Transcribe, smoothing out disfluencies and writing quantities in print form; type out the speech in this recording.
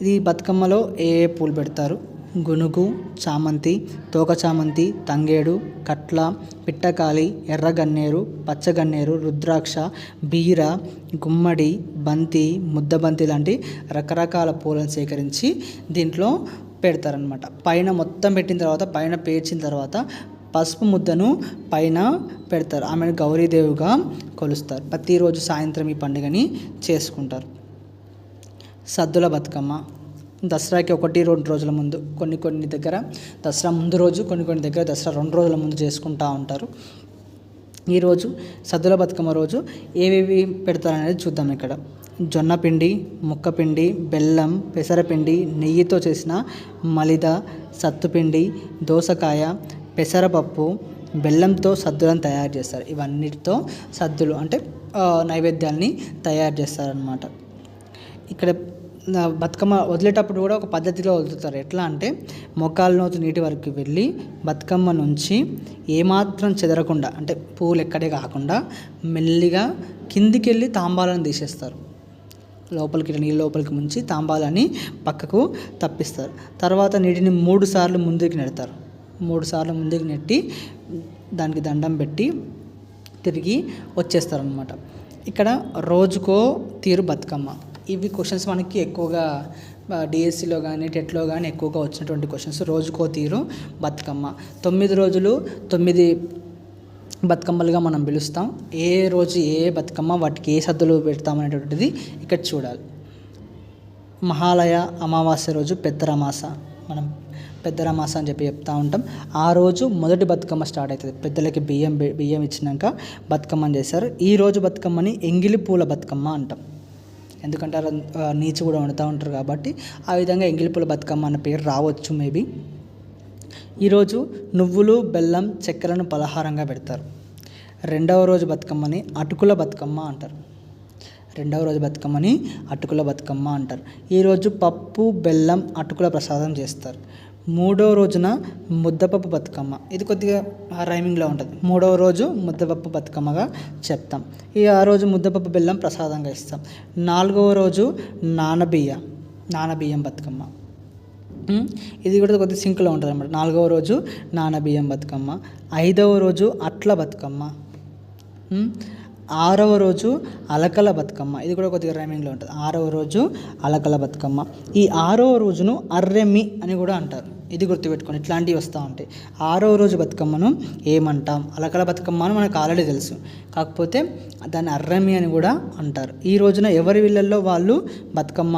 ఇది బతుకమ్మలో ఏ ఏ పూలు పెడతారు? గునుగు, చామంతి, తోక చామంతి, తంగేడు, కట్ల, పిట్టకాలి, ఎర్రగన్నేరు, పచ్చగన్నేరు, రుద్రాక్ష, బీర, గుమ్మడి, బంతి, ముద్దబంతి లాంటి రకరకాల పూలను సేకరించి దీంట్లో పెడతారనమాట. పైన మొత్తం పెట్టిన తర్వాత, పైన పేర్చిన తర్వాత పసుపు ముద్దను పైన పెడతారు. ఆమెను గౌరీదేవిగా కొలుస్తారు. ప్రతిరోజు సాయంత్రం ఈ పండుగని చేసుకుంటారు. సద్దుల బతుకమ్మ దసరాకి 1-2 రోజుల ముందు, కొన్ని దగ్గర దసరా ముందు రోజు, కొన్ని దగ్గర దసరా 2 రోజుల ముందు చేసుకుంటూ ఉంటారు. ఈరోజు సద్దుల బతుకమ్మ రోజు ఏవేవి పెడతారనేది చూద్దాం. ఇక్కడ జొన్న పిండి, ముక్కపిండి, బెల్లం, పెసరపిండి, నెయ్యితో చేసిన మలిద, సత్తుపిండి, దోసకాయ, పెసరపప్పు, బెల్లంతో సద్దులను తయారు చేస్తారు. ఇవన్నిటితో సద్దులు అంటే నైవేద్యాల్ని తయారు చేస్తారనమాట. ఇక్కడ బతుకమ్మ వదిలేటప్పుడు కూడా ఒక పద్ధతిలో వదులుతారు. ఎట్లా అంటే మోకాళ్ళ లోతు నీటి వరకు వెళ్ళి బతుకమ్మ నుంచి ఏమాత్రం చెదరకుండా, అంటే పూలు ఎక్కడే కాకుండా మెల్లిగా కిందికి వెళ్ళి తాంబాలను తీసేస్తారు. లోపలికి నీళ్ళ లోపలికి ముంచి తాంబాలని పక్కకు తప్పిస్తారు. తర్వాత నీటిని 3 సార్లు ముందుకు నెడతారు. 3 సార్లు ముందుకు నెట్టి దానికి దండం పెట్టి తిరిగి వచ్చేస్తారనమాట. ఇక్కడ రోజుకో తీరు బతుకమ్మ. ఇవి క్వశ్చన్స్ మనకి ఎక్కువగా డిఎస్సిలో కానీ టెట్లో కానీ ఎక్కువగా వచ్చినటువంటి క్వశ్చన్స్. రోజుకో తీరు బతుకమ్మ. 9 రోజులు 9 బతుకమ్మలుగా మనం పిలుస్తాం. ఏ రోజు ఏ బతుకమ్మ, వాటికి ఏ సద్దులు పెడతాం అనేటువంటిది ఇక్కడ చూడాలి. మహాలయ అమావాస్య రోజు పెద్దరమాస, మనం పెద్దరమాస అని చెప్తూ ఉంటాం. ఆ రోజు మొదటి బతుకమ్మ స్టార్ట్ అవుతుంది. పెద్దలకి బియ్యం ఇచ్చినాక బతుకమ్మని చేస్తారు. ఈ రోజు బతుకమ్మని ఎంగిలి పూల బతుకమ్మ అంటాం. ఎందుకంటే నీచు కూడా వండుతూ ఉంటారు కాబట్టి ఆ విధంగా ఎంగిలిపూల బతుకమ్మ అన్న పేరు రావచ్చు మేబీ. ఈరోజు నువ్వులు, బెల్లం, చక్కెరను పలహారంగా పెడతారు. 2వ రోజు బతుకమ్మని అటుకుల బతుకమ్మ అంటారు. 2వ రోజు బతుకమ్మని అటుకుల బతుకమ్మ అంటారు. ఈరోజు పప్పు, బెల్లం, అటుకుల ప్రసాదం చేస్తారు. 3వ రోజున ముద్దపప్పు బతుకమ్మ. ఇది కొద్దిగా రైమింగ్లో ఉంటుంది. 3వ రోజు ముద్దపప్పు బతుకమ్మగా చెప్తాం. ఆ రోజు ముద్దపప్పు బెల్లం ప్రసాదంగా ఇస్తాం. 4వ రోజు నానబియ్యం బతుకమ్మ. ఇది కూడా కొద్దిగా సింక్లో ఉంటుంది అన్నమాట. 4వ రోజు నానబియ్యం బతుకమ్మ. 5వ రోజు అట్ల బతుకమ్మ. 6వ రోజు అలకల బతుకమ్మ. ఇది కూడా కొద్దిగా రైమింగ్లో ఉంటుంది. 6వ రోజు అలకల బతుకమ్మ. ఈ 6వ రోజును అర్రెమ్మి అని కూడా అంటారు. ఇది గుర్తుపెట్టుకోండి, ఇట్లాంటివి వస్తూ ఉంటాయి. 6వ రోజు బతుకమ్మను ఏమంటాం? అలకల బతుకమ్మ అని మనకు ఆల్రెడీ తెలుసు, కాకపోతే దాన్ని అర్రెమ్మి అని కూడా అంటారు. ఈ రోజున ఎవరి ఇళ్ళల్లో వాళ్ళు బతుకమ్మ